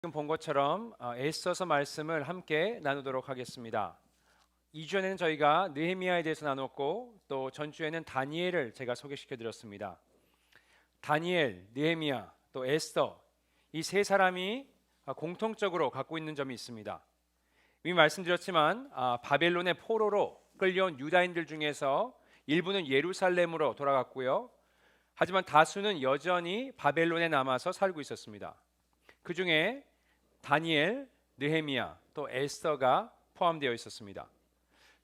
지금 본 것처럼 에스더서 말씀을 함께 나누도록 하겠습니다. 2주에는 저희가 느헤미야에 대해서 나눴고 또 전주에는 다니엘을 제가 소개시켜 드렸습니다. 다니엘, 느헤미야, 또 에스더 이 세 사람이 공통적으로 갖고 있는 점이 있습니다. 이미 말씀드렸지만 바벨론의 포로로 끌려온 유다인들 중에서 일부는 예루살렘으로 돌아갔고요. 하지만 다수는 여전히 바벨론에 남아서 살고 있었습니다. 그 중에 다니엘, 느헤미야, 또 에스더가 포함되어 있었습니다.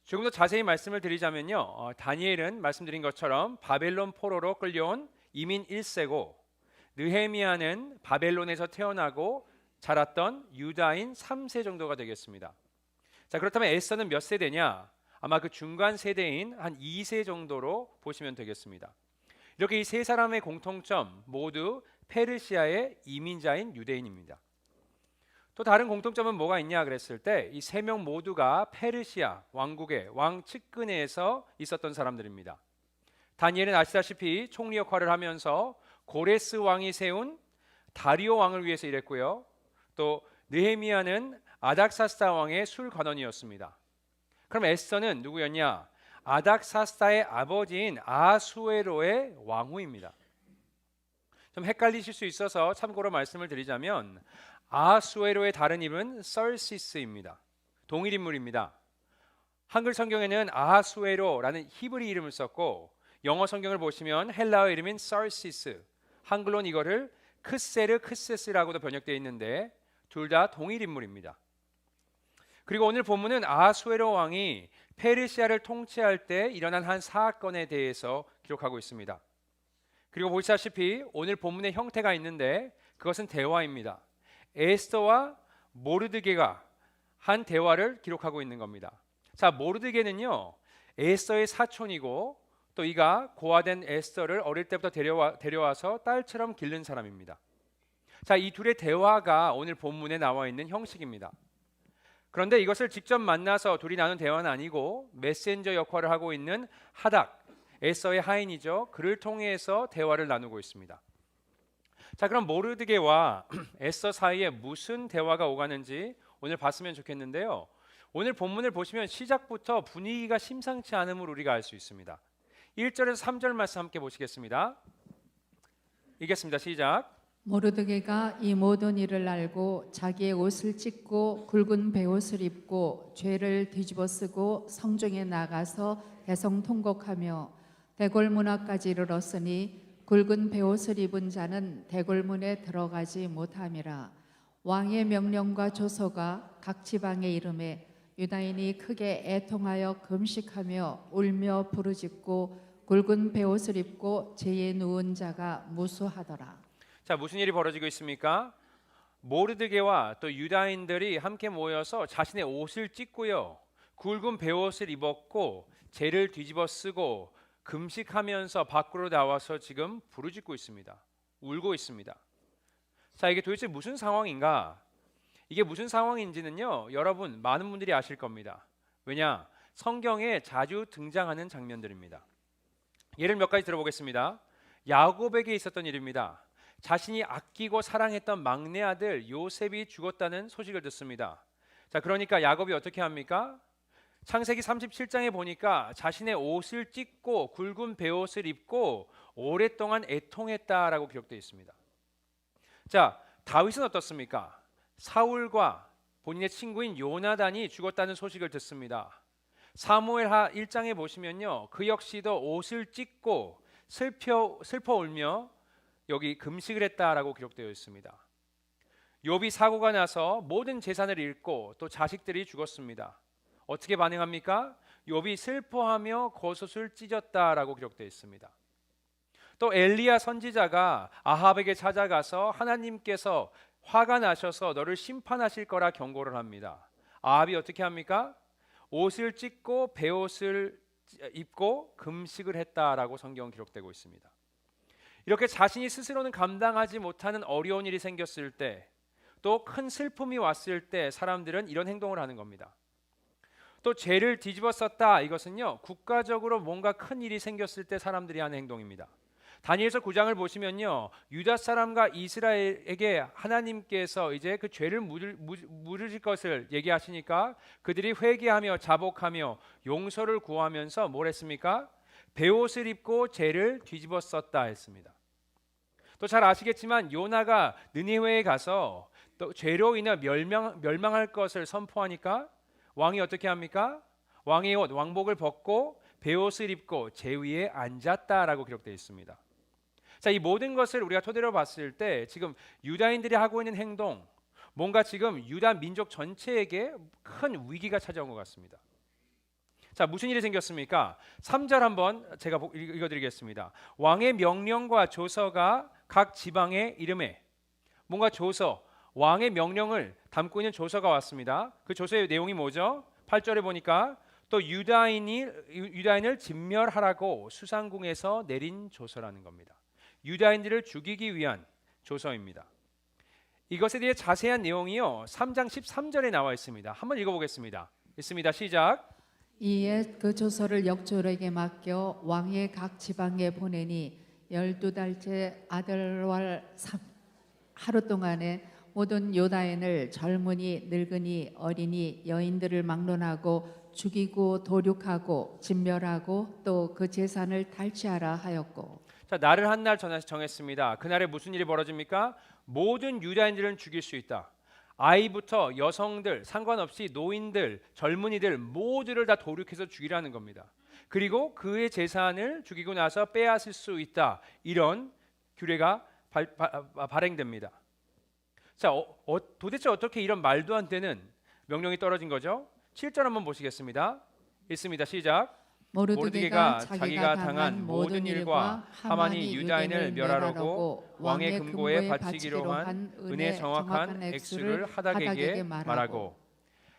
조금 더 자세히 말씀을 드리자면요, 다니엘은 말씀드린 것처럼 바벨론 포로로 끌려온 이민 1세고 느헤미야는 바벨론에서 태어나고 자랐던 유다인 3세 정도가 되겠습니다. 자, 그렇다면 에스더는 몇 세대냐? 아마 그 중간 세대인 한 2세 정도로 보시면 되겠습니다. 이렇게 이 세 사람의 공통점 모두 페르시아의 이민자인 유대인입니다. 또 다른 공통점은 뭐가 있냐 그랬을 때 이 세 명 모두가 페르시아 왕국의 왕 측근에서 있었던 사람들입니다. 다니엘은 아시다시피 총리 역할을 하면서 고레스 왕이 세운 다리오 왕을 위해서 일했고요. 또 느헤미야는 아닥사스다 왕의 술관원이었습니다. 그럼 에스더는 누구였냐? 아닥사스다의 아버지인 아수에로의 왕후입니다. 좀 헷갈리실 수 있어서 참고로 말씀을 드리자면 아수에로의 다른 이름은 썰시스입니다. 동일 인물입니다. 한글 성경에는 아수에로라는 히브리 이름을 썼고 영어 성경을 보시면 헬라어 이름인 썰시스, 한글로는 이거를 크세르 크세스라고도 번역되어 있는데 둘 다 동일 인물입니다. 그리고 오늘 본문은 아수에로 왕이 페르시아를 통치할 때 일어난 한 사건에 대해서 기록하고 있습니다. 그리고 보시다시피 오늘 본문의 형태가 있는데 그것은 대화입니다. 에스더와 모르드게가 한 대화를 기록하고 있는 겁니다. 자, 모르드게는요 에스더의 사촌이고 또 이가 고아된 에스더를 어릴 때부터 데려와서 딸처럼 기른 사람입니다. 자, 이 둘의 대화가 오늘 본문에 나와 있는 형식입니다. 그런데 이것을 직접 만나서 둘이 나눈 대화는 아니고 메신저 역할을 하고 있는 하닥, 에스더의 하인이죠. 그를 통해서 대화를 나누고 있습니다. 자, 그럼 모르드게와 에스더 사이에 무슨 대화가 오가는지 오늘 봤으면 좋겠는데요. 오늘 본문을 보시면 시작부터 분위기가 심상치 않음을 우리가 알 수 있습니다. 1절에서 3절 말씀 함께 보시겠습니다. 읽겠습니다. 시작. 모르드게가 이 모든 일을 알고 자기의 옷을 찢고 굵은 베옷을 입고 죄를 뒤집어쓰고 성중에 나가서 대성통곡하며 대궐문 앞까지 이르렀으니 굵은 베옷을 입은 자는 대궐문에 들어가지 못함이라. 왕의 명령과 조서가 각 지방에 이르매 유다인이 크게 애통하여 금식하며 울며 부르짖고 굵은 베옷을 입고 죄에 누운 자가 무수하더라. 자, 무슨 일이 벌어지고 있습니까? 모르드게와 또 유다인들이 함께 모여서 자신의 옷을 찢고요, 굵은 베옷을 입었고 죄를 뒤집어 쓰고 금식하면서 밖으로 나와서 지금 부르짖고 있습니다. 울고 있습니다. 자, 이게 도대체 무슨 상황인가? 이게 무슨 상황인지는요, 여러분 많은 분들이 아실 겁니다. 왜냐? 성경에 자주 등장하는 장면들입니다. 예를 몇 가지 들어보겠습니다. 야곱에게 있었던 일입니다. 자신이 아끼고 사랑했던 막내 아들 요셉이 죽었다는 소식을 듣습니다. 자, 그러니까 야곱이 어떻게 합니까? 창세기 37장에 보니까 자신의 옷을 찢고 굵은 베옷을 입고 오랫동안 애통했다라고 기록되어 있습니다. 자, 다윗은 어떻습니까? 사울과 본인의 친구인 요나단이 죽었다는 소식을 듣습니다. 사무엘하 1장에 보시면요, 그 역시도 옷을 찢고 슬퍼 울며 여기 금식을 했다라고 기록되어 있습니다. 욥이 사고가 나서 모든 재산을 잃고 또 자식들이 죽었습니다. 어떻게 반응합니까? 욥이 슬퍼하며 겉옷을 찢었다라고 기록되어 있습니다. 또 엘리야 선지자가 아합에게 찾아가서 하나님께서 화가 나셔서 너를 심판하실 거라 경고를 합니다. 아합이 어떻게 합니까? 옷을 찢고 베옷을 입고 금식을 했다라고 성경 기록되고 있습니다. 이렇게 자신이 스스로는 감당하지 못하는 어려운 일이 생겼을 때, 또 큰 슬픔이 왔을 때 사람들은 이런 행동을 하는 겁니다. 또 죄를 뒤집어 썼다, 이것은요 국가적으로 뭔가 큰 일이 생겼을 때 사람들이 하는 행동입니다. 다니엘서 9장을 보시면요, 유다 사람과 이스라엘에게 하나님께서 이제 그 죄를 물으실 것을 얘기하시니까 그들이 회개하며 자복하며 용서를 구하면서 뭘 했습니까? 베옷을 입고 죄를 뒤집어 썼다 했습니다. 또 잘 아시겠지만 요나가 느니웨에 가서 또 죄로 인해 멸망할 것을 선포하니까 왕이 어떻게 합니까? 왕의 옷 왕복을 벗고 베옷을 입고 제 위에 앉았다라고 기록되어 있습니다. 자, 이 모든 것을 우리가 토대로 봤을 때 지금 유다인들이 하고 있는 행동, 뭔가 지금 유다 민족 전체에게 큰 위기가 찾아온 것 같습니다. 자, 무슨 일이 생겼습니까? 3절 한번 제가 읽어드리겠습니다. 왕의 명령과 조서가 각 지방의 이름에, 뭔가 조서, 왕의 명령을 담고 있는 조서가 왔습니다. 그 조서의 내용이 뭐죠? 8절에 보니까 또 유다인을 진멸하라고 수상궁에서 내린 조서라는 겁니다. 유다인들을 죽이기 위한 조서입니다. 이것에 대해 자세한 내용이요 3장 13절에 나와 있습니다. 한번 읽어보겠습니다. 있습니다. 시작. 이에 그 조서를 역졸에게 맡겨 왕의 각 지방에 보내니 12달째 아들월 하루 동안에 모든 유다인을 젊은이 늙은이 어린이 여인들을 막론하고 죽이고 도륙하고 진멸하고 또 그 재산을 탈취하라 하였고. 자, 날을 한 날 정했습니다. 그날에 무슨 일이 벌어집니까? 모든 유다인들은 죽일 수 있다. 아이부터 여성들 상관없이 노인들 젊은이들 모두를 다 도륙해서 죽이라는 겁니다. 그리고 그의 재산을 죽이고 나서 빼앗을 수 있다. 이런 규례가 발행됩니다. 자, 도대체 어떻게 이런 말도 안 되는 명령이 떨어진 거죠? 7절 한번 보시겠습니다. 읽습니다. 시작. 모르드게가 자기가 당한 모든 일과 하만이 유다인을 멸하려고 왕의 금고에 바치기로 한 은혜 정확한 액수를 하닥에게 말하고.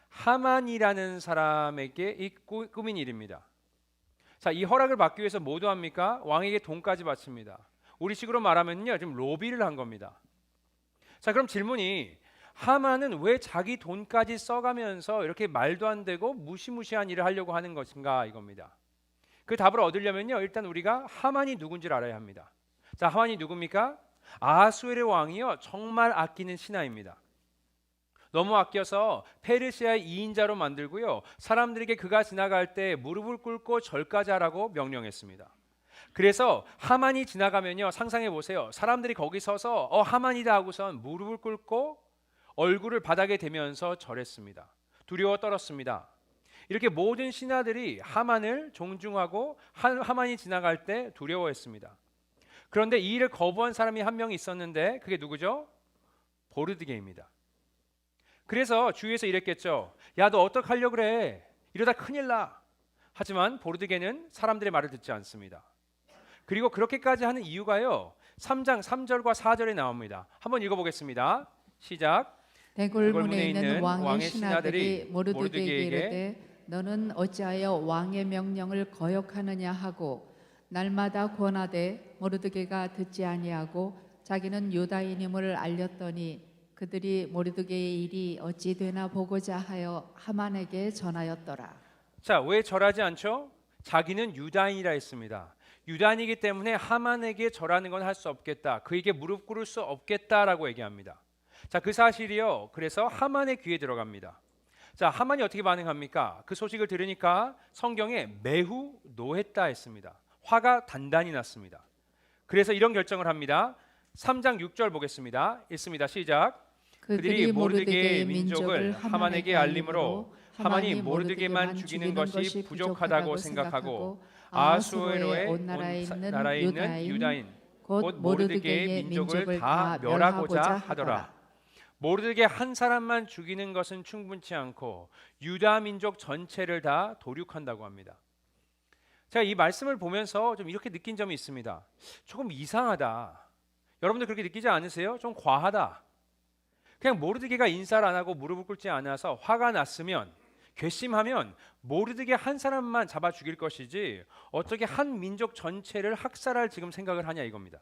하만이라는 사람에게 이 꾸민 일입니다. 자, 이 허락을 받기 위해서 뭐 합니까? 왕에게 돈까지 바칩니다. 우리식으로 말하면요, 지금 로비를 한 겁니다. 자, 그럼 질문이, 하만은 왜 자기 돈까지 써가면서 이렇게 말도 안 되고 무시무시한 일을 하려고 하는 것인가 이겁니다. 그 답을 얻으려면요, 일단 우리가 하만이 누군지를 알아야 합니다. 자, 하만이 누굽니까? 아하수에르 왕이요, 정말 아끼는 신하입니다. 너무 아껴서 페르시아의 2인자로 만들고요, 사람들에게 그가 지나갈 때 무릎을 꿇고 절까지 하라고 명령했습니다. 그래서 하만이 지나가면요, 상상해 보세요. 사람들이 거기 서서 하만이다 하고선 무릎을 꿇고 얼굴을 바닥에 대면서 절했습니다. 두려워 떨었습니다. 이렇게 모든 신하들이 하만을 존중하고 하만이 지나갈 때 두려워했습니다. 그런데 이 일을 거부한 사람이 한 명 있었는데 그게 누구죠? 보르드게입니다. 그래서 주위에서 이랬겠죠. 야, 너 어떡하려고 그래? 이러다 큰일 나. 하지만 보르드게는 사람들의 말을 듣지 않습니다. 그리고 그렇게까지 하는 이유가요, 3장 3절과 4절에 나옵니다. 한번 읽어보겠습니다. 시작. 대궐문에 있는 왕의 신하들이 모르드게에게 이르되 너는 어찌하여 왕의 명령을 거역하느냐 하고 날마다 권하되 모르드게가 듣지 아니하고 자기는 유다인임을 알렸더니 그들이 모르드게의 일이 어찌 되나 보고자 하여 하만에게 전하였더라. 자, 왜 절하지 않죠? 자기는 유다인이라 했습니다. 유다인이기 때문에 하만에게 절하는 건 할 수 없겠다. 그에게 무릎 꿇을 수 없겠다라고 얘기합니다. 자, 그 사실이요, 그래서 하만의 귀에 들어갑니다. 자, 하만이 어떻게 반응합니까? 그 소식을 들으니까 성경에 매우 노했다 했습니다. 화가 단단히 났습니다. 그래서 이런 결정을 합니다. 3장 6절 보겠습니다. 읽습니다. 시작. 그들이 모르드게의 민족을 하만에게 알림으로 하만이 모르드게만 죽이는 것이 부족하다고 생각하고 아하수에로의 온 나라에 있는 유다인 곧 모르드게의 민족을 다 멸하고자 하더라. 모르드게 한 사람만 죽이는 것은 충분치 않고 유다 민족 전체를 다 도륙한다고 합니다. 제가 이 말씀을 보면서 좀 이렇게 느낀 점이 있습니다. 조금 이상하다. 여러분들 그렇게 느끼지 않으세요? 좀 과하다. 그냥 모르드게가 인사를 안 하고 무릎을 꿇지 않아서 화가 났으면, 괘씸하면 모르드게 한 사람만 잡아 죽일 것이지 어떻게 한 민족 전체를 학살할 지금 생각을 하냐 이겁니다.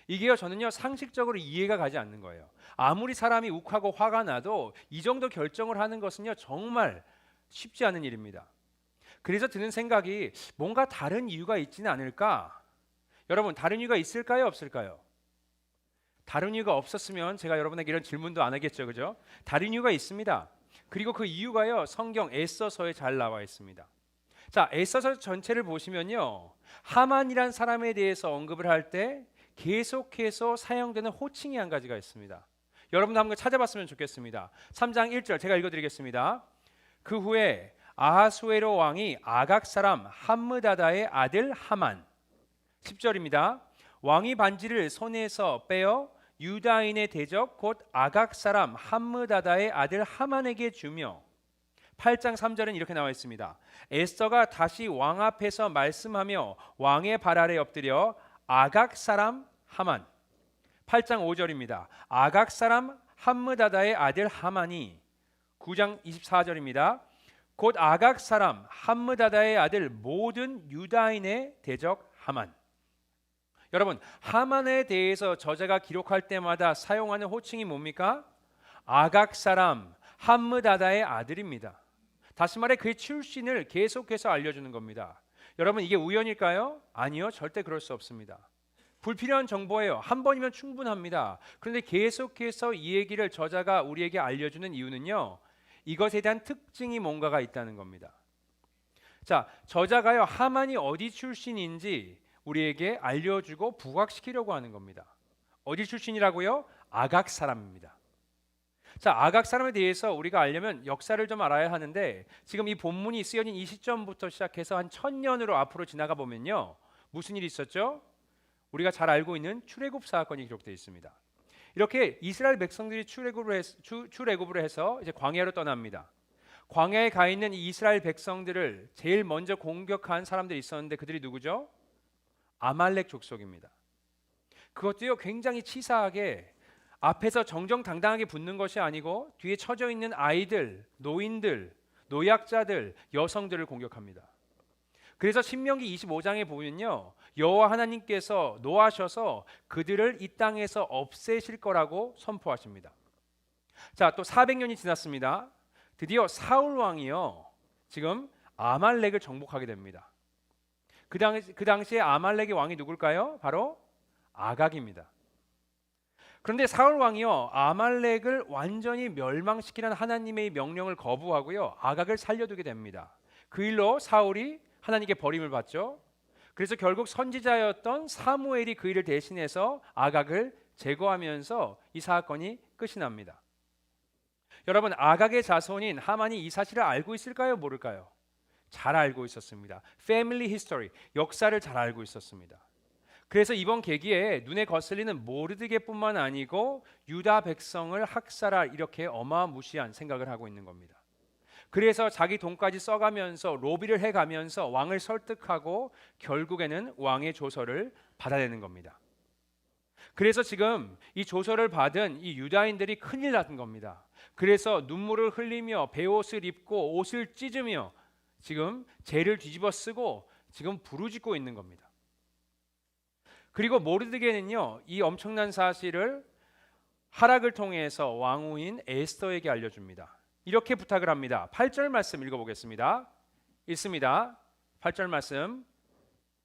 이게요, 저는요 상식적으로 이해가 가지 않는 거예요. 아무리 사람이 욱하고 화가 나도 이 정도 결정을 하는 것은요 정말 쉽지 않은 일입니다. 그래서 드는 생각이 뭔가 다른 이유가 있지는 않을까? 여러분, 다른 이유가 있을까요, 없을까요? 다른 이유가 없었으면 제가 여러분에게 이런 질문도 안 하겠죠, 그죠? 다른 이유가 있습니다. 그리고 그 이유가요, 성경 에스더서에 잘 나와 있습니다. 자, 에스더서 전체를 보시면요, 하만이란 사람에 대해서 언급을 할 때 계속해서 사용되는 호칭이 한 가지가 있습니다. 여러분도 한번 찾아봤으면 좋겠습니다. 3장 1절 제가 읽어드리겠습니다. 그 후에 아하수에로 왕이 아각 사람 함므다다의 아들 하만. 10절입니다. 왕이 반지를 손에서 빼어 유다인의 대적 곧 아각 사람 함므다다의 아들 하만에게 주며 8장 3절은 이렇게 나와 있습니다. 에스더가 다시 왕 앞에서 말씀하며 왕의 발 아래 엎드려 아각 사람 하만. 8장 5절입니다. 아각 사람 함므다다의 아들 하만이. 9장 24절입니다. 곧 아각 사람 함므다다의 아들 모든 유다인의 대적 하만. 여러분, 하만에 대해서 저자가 기록할 때마다 사용하는 호칭이 뭡니까? 아각 사람 함므다다의 아들입니다. 다시 말해 그의 출신을 계속해서 알려주는 겁니다. 여러분, 이게 우연일까요? 아니요, 절대 그럴 수 없습니다. 불필요한 정보예요. 한 번이면 충분합니다. 그런데 계속해서 이 얘기를 저자가 우리에게 알려주는 이유는요, 이것에 대한 특징이 뭔가가 있다는 겁니다. 자, 저자가요, 하만이 어디 출신인지 우리에게 알려주고 부각시키려고 하는 겁니다. 어디 출신이라고요? 아각 사람입니다. 자, 아각 사람에 대해서 우리가 알려면 역사를 좀 알아야 하는데, 지금 이 본문이 쓰여진 이 시점부터 시작해서 한 1000년으로 앞으로 지나가 보면요, 무슨 일이 있었죠? 우리가 잘 알고 있는 출애굽 사건이 기록되어 있습니다. 이렇게 이스라엘 백성들이 출애굽을 해서 이제 광야로 떠납니다. 광야에 가 있는 이 이스라엘 백성들을 제일 먼저 공격한 사람들이 있었는데 그들이 누구죠? 아말렉 족속입니다. 그것도요, 굉장히 치사하게 앞에서 정정당당하게 붙는 것이 아니고 뒤에 처져 있는 아이들, 노인들, 노약자들, 여성들을 공격합니다. 그래서 신명기 25장에 보면요, 여호와 하나님께서 노하셔서 그들을 이 땅에서 없애실 거라고 선포하십니다. 자, 또 400년이 지났습니다. 드디어 사울 왕이요, 지금 아말렉을 정복하게 됩니다. 그 당시에 아말렉의 왕이 누굴까요? 바로 아각입니다. 그런데 사울 왕이요, 아말렉을 완전히 멸망시키는 하나님의 명령을 거부하고요, 아각을 살려두게 됩니다. 그 일로 사울이 하나님께 버림을 받죠. 그래서 결국 선지자였던 사무엘이 그 일을 대신해서 아각을 제거하면서 이 사건이 끝이 납니다. 여러분, 아각의 자손인 하만이 이 사실을 알고 있을까요, 모를까요? 잘 알고 있었습니다. 패밀리 히스토리, 역사를 잘 알고 있었습니다. 그래서 이번 계기에 눈에 거슬리는 모르드게뿐만 아니고 유다 백성을 학살할 이렇게 어마무시한 생각을 하고 있는 겁니다. 그래서 자기 돈까지 써가면서 로비를 해가면서 왕을 설득하고 결국에는 왕의 조서를 받아내는 겁니다. 그래서 지금 이 조서를 받은 이 유다인들이 큰일 났던 겁니다. 그래서 눈물을 흘리며 베옷을 입고 옷을 찢으며 지금 죄를 뒤집어 쓰고 지금 부르짖고 있는 겁니다. 그리고 모르드게는요, 이 엄청난 사실을 하락을 통해서 왕후인 에스더에게 알려줍니다. 이렇게 부탁을 합니다. 8절 말씀 읽어보겠습니다. 읽습니다. 8절 말씀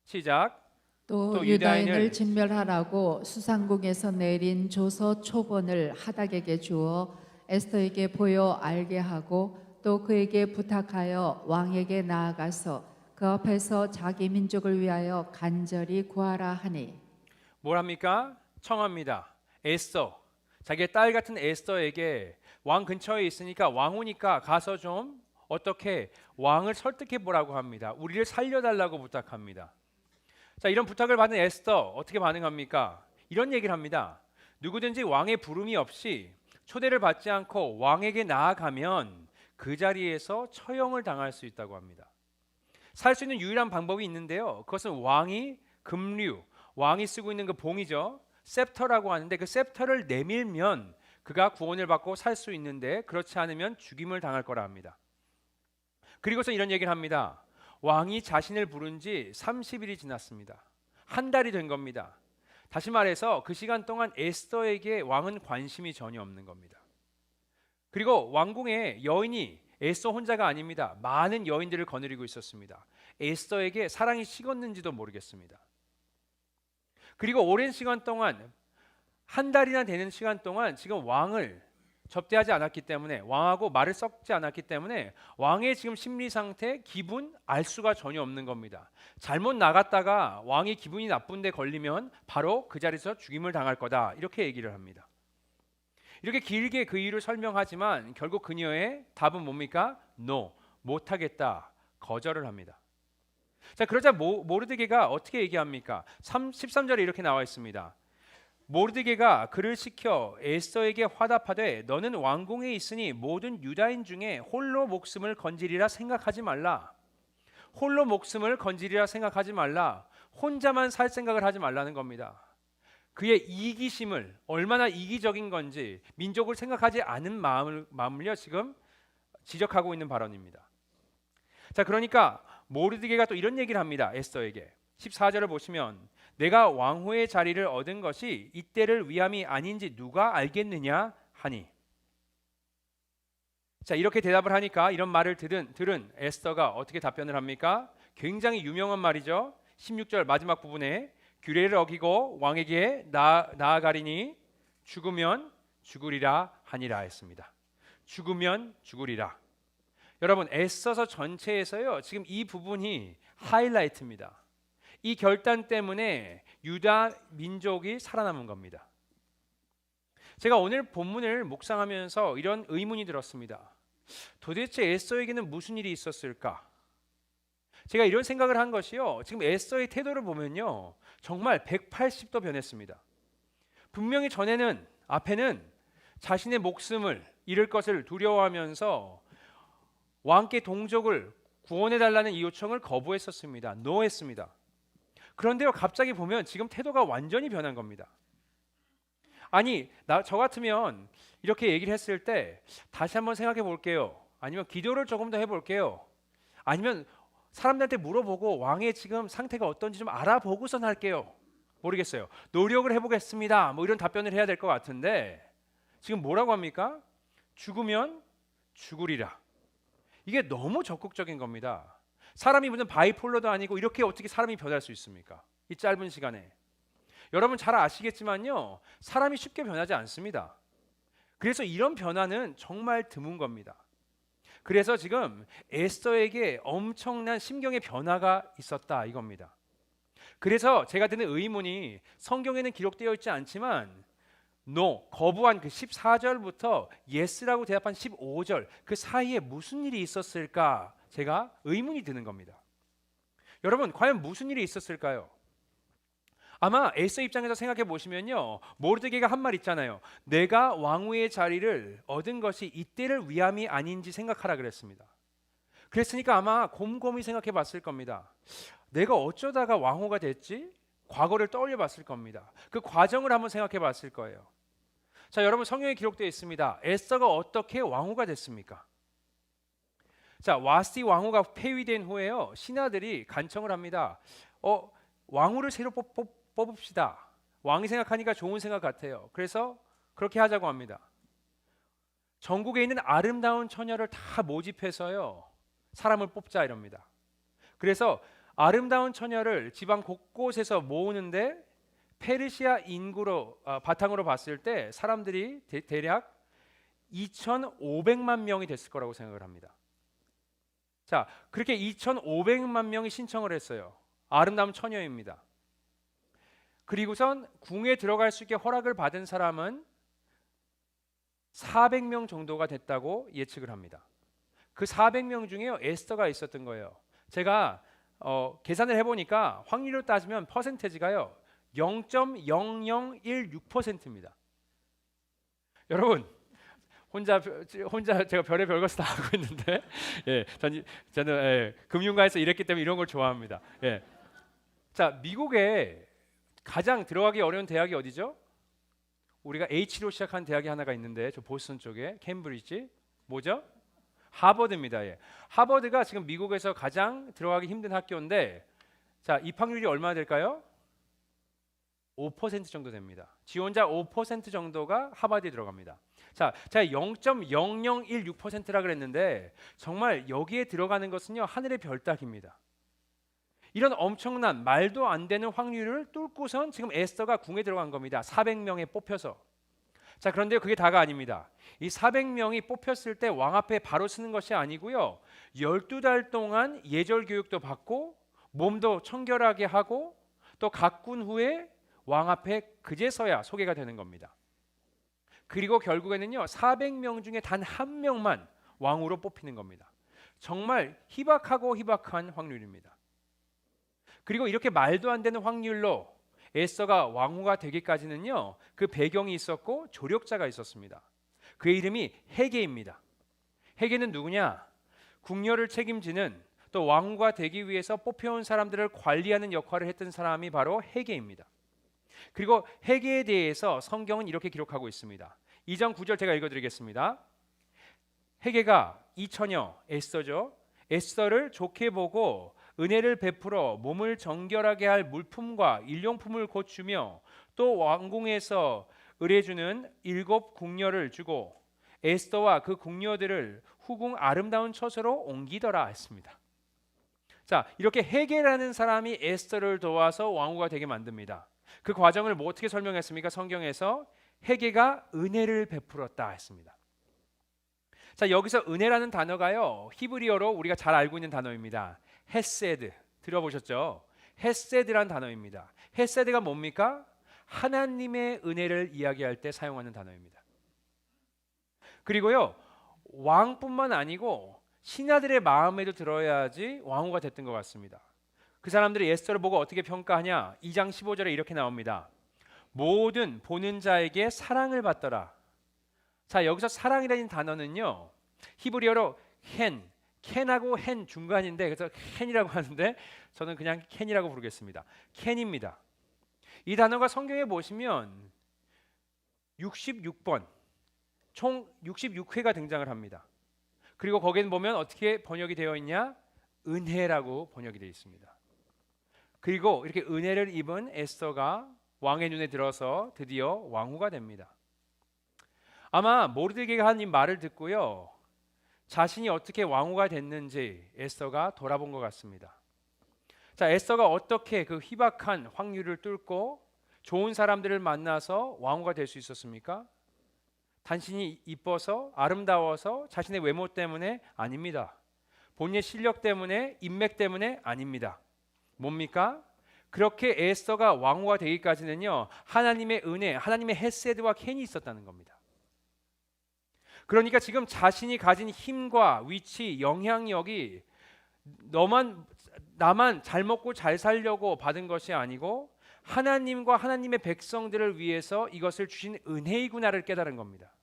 시작. 또 유다인을 진멸하라고 수상궁에서 내린 조서 초본을 하닥에게 주어 에스더에게 보여 알게 하고 또 그에게 부탁하여 왕에게 나아가서 그 앞에서 자기 민족을 위하여 간절히 구하라 하니. 뭘 합니까? 청합니다. 에스더, 자기의 딸 같은 에스더에게 왕 근처에 있으니까 왕후니까 가서 좀 어떻게 왕을 설득해 보라고 합니다. 우리를 살려달라고 부탁합니다. 자, 이런 부탁을 받은 에스더 어떻게 반응합니까? 이런 얘기를 합니다. 누구든지 왕의 부름이 없이 초대를 받지 않고 왕에게 나아가면 그 자리에서 처형을 당할 수 있다고 합니다. 살 수 있는 유일한 방법이 있는데요, 그것은 왕이 금류, 왕이 쓰고 있는 그 봉이죠, 셉터라고 하는데 그 셉터를 내밀면 그가 구원을 받고 살 수 있는데 그렇지 않으면 죽임을 당할 거라 합니다. 그리고서 이런 얘기를 합니다. 왕이 자신을 부른 지 30일이 지났습니다. 한 달이 된 겁니다. 다시 말해서 그 시간 동안 에스더에게 왕은 관심이 전혀 없는 겁니다. 그리고 왕궁에 여인이 에스더 혼자가 아닙니다. 많은 여인들을 거느리고 있었습니다. 에스더에게 사랑이 식었는지도 모르겠습니다. 그리고 오랜 시간 동안 한 달이나 되는 시간 동안 지금 왕을 접대하지 않았기 때문에 왕하고 말을 섞지 않았기 때문에 왕의 지금 심리 상태, 기분 알 수가 전혀 없는 겁니다. 잘못 나갔다가 왕이 기분이 나쁜데 걸리면 바로 그 자리에서 죽임을 당할 거다 이렇게 얘기를 합니다. 이렇게 길게 그 이유를 설명하지만 결국 그녀의 답은 뭡니까? No, 못하겠다. 거절을 합니다. 자, 그러자 모르드게가 어떻게 얘기합니까? 13절에 이렇게 나와 있습니다. 모르드게가 그를 시켜 에스더에게 화답하되 너는 왕궁에 있으니 모든 유다인 중에 홀로 목숨을 건지리라 생각하지 말라. 홀로 목숨을 건지리라 생각하지 말라. 혼자만 살 생각을 하지 말라는 겁니다. 그의 이기심을 얼마나 이기적인 건지 민족을 생각하지 않은 마음을요 지금 지적하고 있는 발언입니다. 자, 그러니까 모르드게가 또 이런 얘기를 합니다. 에스더에게 14절을 보시면 내가 왕후의 자리를 얻은 것이 이때를 위함이 아닌지 누가 알겠느냐 하니. 자, 이렇게 대답을 하니까 이런 말을 들은 에스더가 어떻게 답변을 합니까? 굉장히 유명한 말이죠. 16절 마지막 부분에 규례를 어기고 왕에게 나아가리니 죽으면 죽으리라 하니라 했습니다. 죽으면 죽으리라. 여러분, 에스더서 전체에서요 지금 이 부분이 하이라이트입니다. 이 결단 때문에 유다 민족이 살아남은 겁니다. 제가 오늘 본문을 묵상하면서 이런 의문이 들었습니다. 도대체 에스더에게는 무슨 일이 있었을까? 제가 이런 생각을 한 것이요, 지금 에스더의 태도를 보면요 정말 180도 변했습니다. 분명히 앞에는 자신의 목숨을 잃을 것을 두려워하면서 왕께 동족을 구원해달라는 이 요청을 거부했었습니다. 노했습니다. 그런데요 갑자기 보면 지금 태도가 완전히 변한 겁니다. 아니, 저 같으면 이렇게 얘기를 했을 때 다시 한번 생각해 볼게요. 아니면 기도를 조금 더 해볼게요. 아니면 사람들한테 물어보고 왕의 지금 상태가 어떤지 좀 알아보고선 할게요. 모르겠어요. 노력을 해보겠습니다. 뭐 이런 답변을 해야 될 것 같은데 지금 뭐라고 합니까? 죽으면 죽으리라. 이게 너무 적극적인 겁니다. 사람이 무슨 바이폴러도 아니고 이렇게 어떻게 사람이 변할 수 있습니까? 이 짧은 시간에. 여러분 잘 아시겠지만요, 사람이 쉽게 변하지 않습니다. 그래서 이런 변화는 정말 드문 겁니다. 그래서 지금 에스더에게 엄청난 심경의 변화가 있었다 이겁니다. 그래서 제가 드는 의문이 성경에는 기록되어 있지 않지만 no, 거부한 그 14절부터 yes라고 대답한 15절 그 사이에 무슨 일이 있었을까 제가 의문이 드는 겁니다. 여러분 과연 무슨 일이 있었을까요? 아마 에스더 입장에서 생각해 보시면요, 모르드게가 한 말 있잖아요. 내가 왕후의 자리를 얻은 것이 이때를 위함이 아닌지 생각하라 그랬습니다. 그랬으니까 아마 곰곰이 생각해 봤을 겁니다. 내가 어쩌다가 왕후가 됐지? 과거를 떠올려 봤을 겁니다. 그 과정을 한번 생각해 봤을 거예요. 자, 여러분 성경에 기록되어 있습니다. 에스더가 어떻게 왕후가 됐습니까? 자, 와스티 왕후가 폐위된 후에요, 신하들이 간청을 합니다. 왕후를 새로 뽑읍시다. 왕이 생각하니까 좋은 생각 같아요. 그래서 그렇게 하자고 합니다. 전국에 있는 아름다운 처녀를 다 모집해서요 사람을 뽑자 이럽니다. 그래서 아름다운 처녀를 지방 곳곳에서 모으는데 페르시아 인구로 바탕으로 봤을 때 사람들이 대략 2,500만 명이 됐을 거라고 생각을 합니다. 자, 그렇게 2,500만 명이 신청을 했어요. 아름다운 처녀입니다. 그리고선 궁에 들어갈 수 있게 허락을 받은 사람은 400명 정도가 됐다고 예측을 합니다. 그 400명 중에요 에스더가 있었던 거예요. 제가 계산을 해보니까 확률로 따지면 퍼센테지가요 0.0016%입니다. 여러분 혼자 제가 별의별 것을 다 하고 있는데 저는 금융가에서 일했기 때문에 이런 걸 좋아합니다. 자, 미국에 가장 들어가기 어려운 대학이 어디죠? 우리가 H로 시작한 대학이 하나가 있는데 저 보스턴 쪽에 캠브리지 뭐죠? 하버드입니다. 하버드가 지금 미국에서 가장 들어가기 힘든 학교인데 자, 입학률이 얼마나 될까요? 5% 정도 됩니다. 지원자 5% 정도가 하버드에 들어갑니다. 자, 제가 0.0016%라 그랬는데 정말 여기에 들어가는 것은요 하늘의 별 따기입니다. 이런 엄청난 말도 안 되는 확률을 뚫고선 지금 에스더가 궁에 들어간 겁니다. 400명에 뽑혀서. 자, 그런데 그게 다가 아닙니다. 이 400명이 뽑혔을 때 왕 앞에 바로 서는 것이 아니고요. 12달 동안 예절 교육도 받고 몸도 청결하게 하고 또 가꾼 후에 왕 앞에 그제서야 소개가 되는 겁니다. 그리고 결국에는요. 400명 중에 단 한 명만 왕으로 뽑히는 겁니다. 정말 희박하고 희박한 확률입니다. 그리고 이렇게 말도 안 되는 확률로 에스더가 왕후가 되기까지는요. 그 배경이 있었고 조력자가 있었습니다. 그의 이름이 헤게입니다. 헤게는 누구냐? 궁녀를 책임지는 또 왕후가 되기 위해서 뽑혀온 사람들을 관리하는 역할을 했던 사람이 바로 헤게입니다. 그리고 헤게에 대해서 성경은 이렇게 기록하고 있습니다. 2장 9절 제가 읽어드리겠습니다. 헤게가 이 처녀 에스더죠. 에스더를 좋게 보고 은혜를 베풀어 몸을 정결하게 할 물품과 일용품을 곧 주며 또 왕궁에서 의뢰주는 7 궁녀를 주고 에스더와 그 궁녀들을 후궁 아름다운 처소로 옮기더라 했습니다. 자, 이렇게 헤게라는 사람이 에스더를 도와서 왕후가 되게 만듭니다. 그 과정을 뭐 어떻게 설명했습니까? 성경에서 헤게가 은혜를 베풀었다 했습니다. 자, 여기서 은혜라는 단어가요. 히브리어로 우리가 잘 알고 있는 단어입니다. 헤세드 들어보셨죠? 헤세드란 단어입니다. 헤세드가 뭡니까? 하나님의 은혜를 이야기할 때 사용하는 단어입니다. 그리고요. 왕뿐만 아니고 신하들의 마음에도 들어야지 왕후가 됐던 것 같습니다. 그 사람들이 에스더를 보고 어떻게 평가하냐? 2장 15절에 이렇게 나옵니다. 모든 보는 자에게 사랑을 받더라. 자, 여기서 사랑이라는 단어는요. 히브리어로 켄하고 hen 중간인데 그래서 켄이라고 하는데 저는 그냥 켄이라고 부르겠습니다. 켄입니다. 이 단어가 성경에 보시면 66번 총 66회가 등장을 합니다. 그리고 거기는 보면 어떻게 번역이 되어 있냐? 은혜라고 번역이 되어 있습니다. 그리고 이렇게 은혜를 입은 에스더가 왕의 눈에 들어서 드디어 왕후가 됩니다. 아마 모르드게가 한 이 말을 듣고요. 자신이 어떻게 왕후가 됐는지 에스더가 돌아본 것 같습니다. 자, 에스더가 어떻게 그 희박한 확률을 뚫고 좋은 사람들을 만나서 왕후가 될 수 있었습니까? 단순히 이뻐서 아름다워서 자신의 외모 때문에 아닙니다. 본인의 실력 때문에 인맥 때문에 아닙니다. 뭡니까? 그렇게 에스더가 왕후가 되기까지는요. 하나님의 은혜, 하나님의 헤세드와 켄이 있었다는 겁니다. 그러니까 지금 자신이 가진 힘과 위치, 영향력이 나만 잘 먹고 잘 살려고 받은 것이 아니고 하나님과 하나님의 백성들을 위해서 이것을 주신 은혜이구나를 깨달은 겁니다.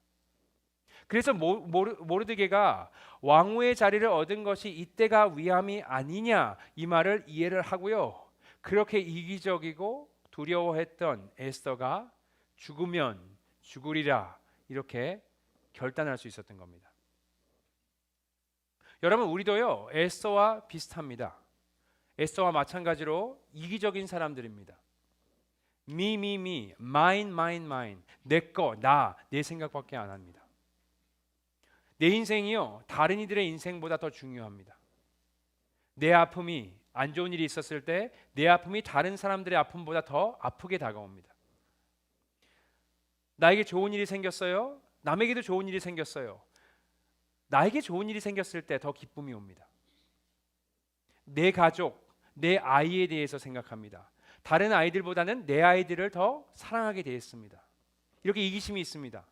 그래서 모르드게가 왕후의 자리를 얻은 것이 이때가 위함이 아니냐 이 말을 이해를 하고요. 그렇게 이기적이고 두려워했던 에스더가 죽으면 죽으리라 이렇게 결단할 수 있었던 겁니다. 여러분 우리도요 에스더와 비슷합니다. 에스더와 마찬가지로 이기적인 사람들입니다. mine, 내거, 내 생각밖에 안 합니다. 내 인생이요 다른 이들의 인생보다 더 중요합니다. 내 아픔이 안 좋은 일이 있었을 때 내 아픔이 다른 사람들의 아픔보다 더 아프게 다가옵니다. 나에게 좋은 일이 생겼어요. 남에게도 좋은 일이 생겼어요. 나에게 좋은 일이 생겼을 때 더 기쁨이 옵니다. 내 가족, 내 아이에 대해서 생각합니다. 다른 아이들보다는 내 아이들을 더 사랑하게 되었습니다. 이렇게 이기심이 있습니다.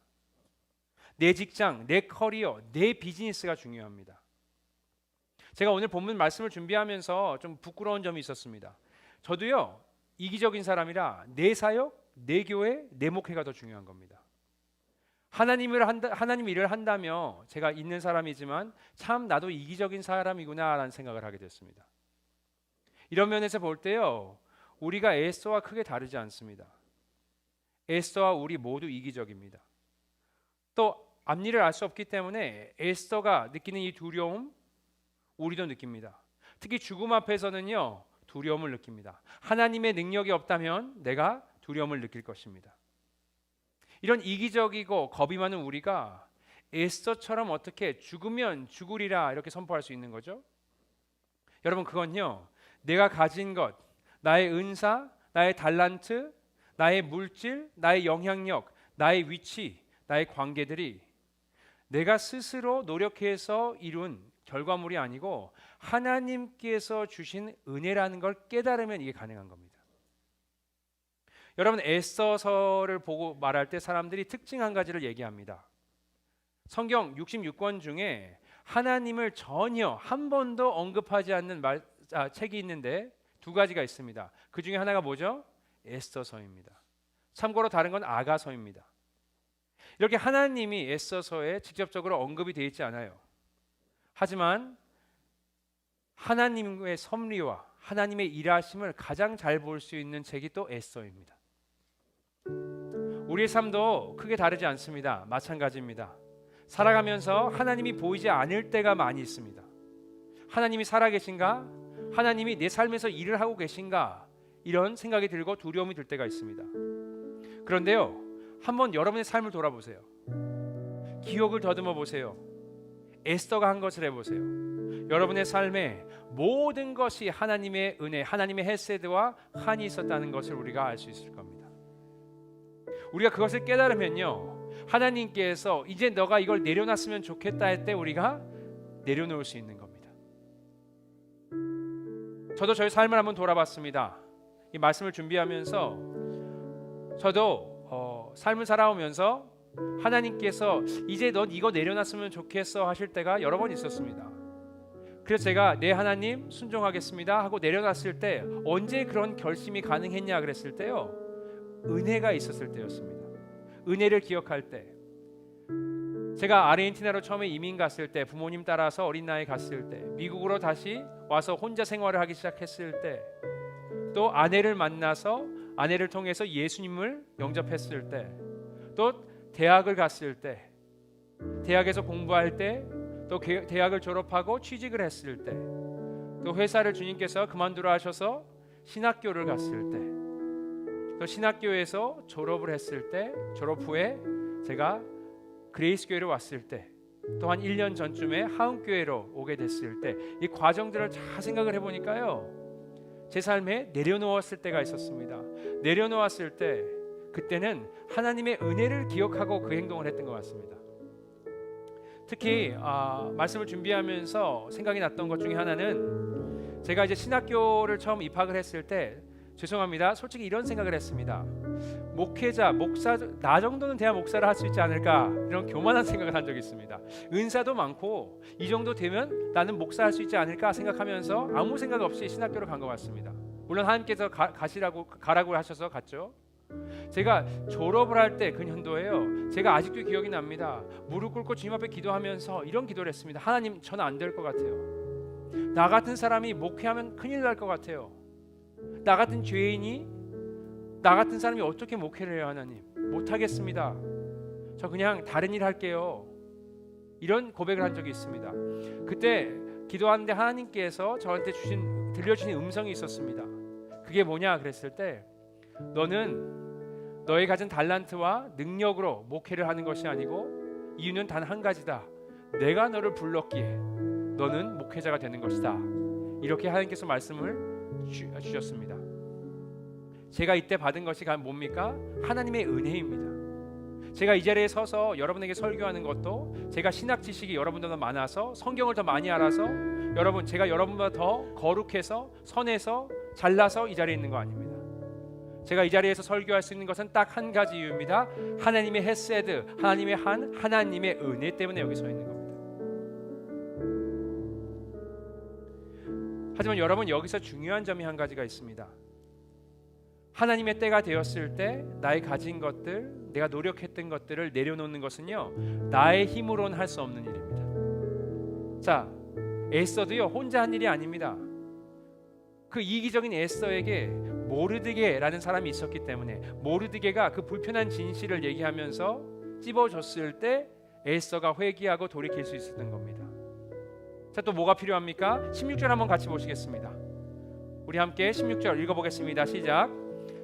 내 직장, 내 커리어, 내 비즈니스가 중요합니다. 제가 오늘 본문 말씀을 준비하면서 좀 부끄러운 점이 있었습니다. 저도요 이기적인 사람이라 내 사역, 내 교회, 내 목회가 더 중요한 겁니다. 하나님 일을 한다며 제가 있는 사람이지만 참 나도 이기적인 사람이구나라는 생각을 하게 됐습니다. 이런 면에서 볼 때요 우리가 에스더와 크게 다르지 않습니다. 에스더와 우리 모두 이기적입니다. 또 앞일을 알 수 없기 때문에 에스더가 느끼는 이 두려움 우리도 느낍니다. 특히 죽음 앞에서는요 두려움을 느낍니다. 하나님의 능력이 없다면 내가 두려움을 느낄 것입니다. 이런 이기적이고 겁이 많은 우리가 에스더처럼 어떻게 죽으면 죽으리라 이렇게 선포할 수 있는 거죠? 여러분 그건요 내가 가진 것, 나의 은사, 나의 달란트, 나의 물질, 나의 영향력, 나의 위치, 나의 관계들이 내가 스스로 노력해서 이룬 결과물이 아니고 하나님께서 주신 은혜라는 걸 깨달으면 이게 가능한 겁니다. 여러분, 에스더서를 보고 말할 때 사람들이 특징 한 가지를 얘기합니다. 성경 66권 중에 하나님을 전혀 한 번도 언급하지 않는 책이 있는데 두 가지가 있습니다. 그 중에 하나가 뭐죠? 에스더서입니다. 참고로 다른 건 아가서입니다. 이렇게 하나님이 에스더서에 직접적으로 언급이 되어 있지 않아요. 하지만 하나님의 섭리와 하나님의 일하심을 가장 잘 볼 수 있는 책이 또 에스더입니다. 우리의 삶도 크게 다르지 않습니다. 마찬가지입니다. 살아가면서 하나님이 보이지 않을 때가 많이 있습니다. 하나님이 살아계신가? 하나님이 내 삶에서 일을 하고 계신가? 이런 생각이 들고 두려움이 들 때가 있습니다. 그런데요, 한번 여러분의 삶을 돌아보세요. 기억을 더듬어 보세요. 에스더가 한 것을 해보세요. 여러분의 삶에 모든 것이 하나님의 은혜, 하나님의 헤세드와 한이 있었다는 것을 우리가 알 수 있을 겁니다. 우리가 그것을 깨달으면요, 하나님께서 이제 너가 이걸 내려놨으면 좋겠다 할 때 우리가 내려놓을 수 있는 겁니다. 저도 저희 삶을 한번 돌아봤습니다. 이 말씀을 준비하면서 저도 삶을 살아오면서 하나님께서 이제 넌 이거 내려놨으면 좋겠어 하실 때가 여러 번 있었습니다. 그래서 제가 네 하나님 순종하겠습니다 하고 내려놨을 때 언제 그런 결심이 가능했냐 그랬을 때요, 은혜가 있었을 때였습니다. 은혜를 기억할 때, 제가 아르헨티나로 처음에 이민 갔을 때, 부모님 따라서 어린 나이에 갔을 때, 미국으로 다시 와서 혼자 생활을 하기 시작했을 때, 또 아내를 만나서 아내를 통해서 예수님을 영접했을 때, 또 대학을 갔을 때, 대학에서 공부할 때, 또 대학을 졸업하고 취직을 했을 때, 또 회사를 주님께서 그만두라 하셔서 신학교를 갔을 때, 또 신학교에서 졸업을 했을 때, 졸업 후에 제가 그레이스 교회로 왔을 때, 또 한 1년 전쯤에 하은교회로 오게 됐을 때, 이 과정들을 잘 생각을 해보니까요, 제 삶에 내려놓았을 때가 있었습니다. 내려놓았을 때 그때는 하나님의 은혜를 기억하고 그 행동을 했던 것 같습니다. 특히 말씀을 준비하면서 생각이 났던 것 중에 하나는, 제가 이제 신학교를 처음 입학을 했을 때, 죄송합니다, 솔직히 이런 생각을 했습니다. 목회자, 목사, 나 정도는 돼야 목사를 할 수 있지 않을까, 이런 교만한 생각을 한 적이 있습니다. 은사도 많고 이 정도 되면 나는 목사 할 수 있지 않을까 생각하면서 아무 생각 없이 신학교를 간 것 같습니다. 물론 하나님께서 가라고 하셔서 갔죠. 제가 졸업을 할 때 그 년도에요, 제가 아직도 기억이 납니다. 무릎 꿇고 주님 앞에 기도하면서 이런 기도를 했습니다. 하나님, 저는 안 될 것 같아요. 나 같은 사람이 목회하면 큰일 날 것 같아요. 나 같은 죄인이, 나 같은 사람이 어떻게 목회를 해요? 하나님, 못하겠습니다. 저 그냥 다른 일 할게요. 이런 고백을 한 적이 있습니다. 그때 기도하는데 하나님께서 저한테 들려주신 음성이 있었습니다. 그게 뭐냐 그랬을 때, 너는 너의 가진 달란트와 능력으로 목회를 하는 것이 아니고 이유는 단 한 가지다. 내가 너를 불렀기에 너는 목회자가 되는 것이다. 이렇게 하나님께서 말씀을 주셨습니다. 제가 이때 받은 것이 뭡니까? 하나님의 은혜입니다. 제가 이 자리에 서서 여러분에게 설교하는 것도 제가 신학 지식이 여러분보다 많아서, 성경을 더 많이 알아서, 제가 여러분보다 더 거룩해서 선해서 잘나서 이 자리에 있는 거 아닙니다. 제가 이 자리에서 설교할 수 있는 것은 딱 한 가지 이유입니다. 하나님의 헤세드, 하나님의 은혜 때문에 여기 서 있는 겁니다. 하지만 여러분, 여기서 중요한 점이 한 가지가 있습니다. 하나님의 때가 되었을 때 나의 가진 것들, 내가 노력했던 것들을 내려놓는 것은요, 나의 힘으로는 할 수 없는 일입니다. 자, 에스더도요, 혼자 한 일이 아닙니다. 그 이기적인 에스더에게 모르드게라는 사람이 있었기 때문에, 모르드게가 그 불편한 진실을 얘기하면서 찝어줬을 때 에스더가 회개하고 돌이킬 수 있었던 겁니다. 자, 또 뭐가 필요합니까? 16절 한번 같이 보시겠습니다. 우리 함께 16절 읽어보겠습니다. 시작.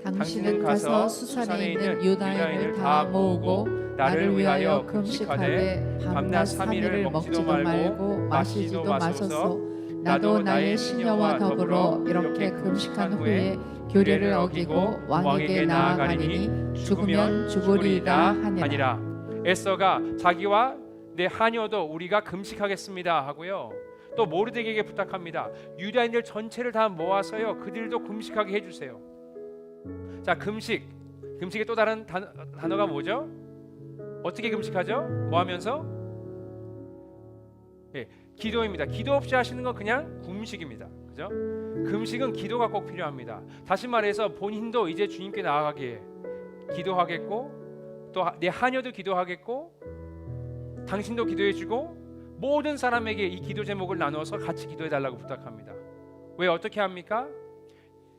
당신은 가서 수산에 있는 유다인을 다 모으고 나를 위하여 금식하되 밤낮 3일을 먹지도 말고 마시지도 마소서. 나도 나의 시녀와 더불어 이렇게 금식한 후에 규례를 어기고 왕에게 나아가리니 죽으면 죽으리이다 하니라. 에스더가 자기와 내 하녀도 우리가 금식하겠습니다 하고요. 또 모르드게에게 부탁합니다. 유다인들 전체를 다 모아서요, 그들도 금식하게 해주세요. 자, 금식의 또 다른 단어가 뭐죠? 어떻게 금식하죠? 뭐 하면서? 기도입니다. 기도 없이 하시는 건 그냥 금식입니다. 그죠? 금식은 기도가 꼭 필요합니다. 다시 말해서 본인도 이제 주님께 나아가기에 기도하겠고, 또 내 하녀도 기도하겠고, 당신도 기도해주고, 모든 사람에게 이 기도 제목을 나눠서 같이 기도해달라고 부탁합니다. 왜 어떻게 합니까?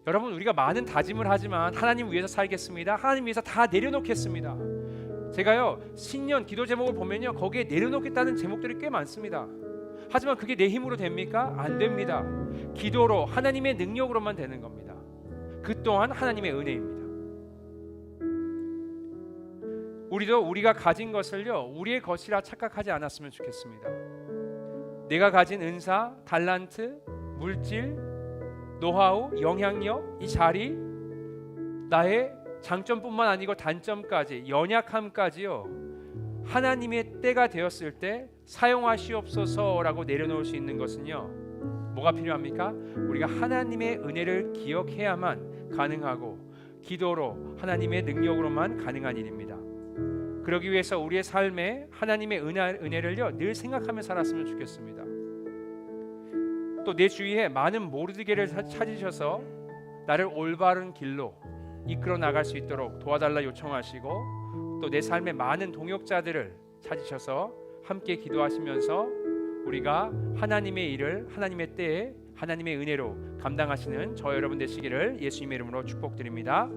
여러분, 우리가 많은 다짐을 하지만 하나님 위해서 살겠습니다, 하나님 위해서 다 내려놓겠습니다. 제가요, 신년 기도 제목을 보면요, 거기에 내려놓겠다는 제목들이 꽤 많습니다. 하지만 그게 내 힘으로 됩니까? 안 됩니다. 기도로, 하나님의 능력으로만 되는 겁니다. 그 또한 하나님의 은혜입니다. 우리도 우리가 가진 것을요, 우리의 것이라 착각하지 않았으면 좋겠습니다. 내가 가진 은사, 달란트, 물질, 노하우, 영향력, 이 자리, 나의 장점뿐만 아니고 단점까지, 연약함까지요, 하나님의 때가 되었을 때 사용하시옵소서라고 내려놓을 수 있는 것은요, 뭐가 필요합니까? 우리가 하나님의 은혜를 기억해야만 가능하고, 기도로 하나님의 능력으로만 가능한 일입니다. 그러기 위해서 우리의 삶에 하나님의 은혜를요, 늘 생각하며 살았으면 좋겠습니다. 또 내 주위에 많은 모르드게를 찾으셔서 나를 올바른 길로 이끌어 나갈 수 있도록 도와달라 요청하시고, 또 내 삶에 많은 동역자들을 찾으셔서 함께 기도하시면서 우리가 하나님의 일을 하나님의 때에 하나님의 은혜로 감당하시는 저 여러분 되시기를 예수님의 이름으로 축복드립니다.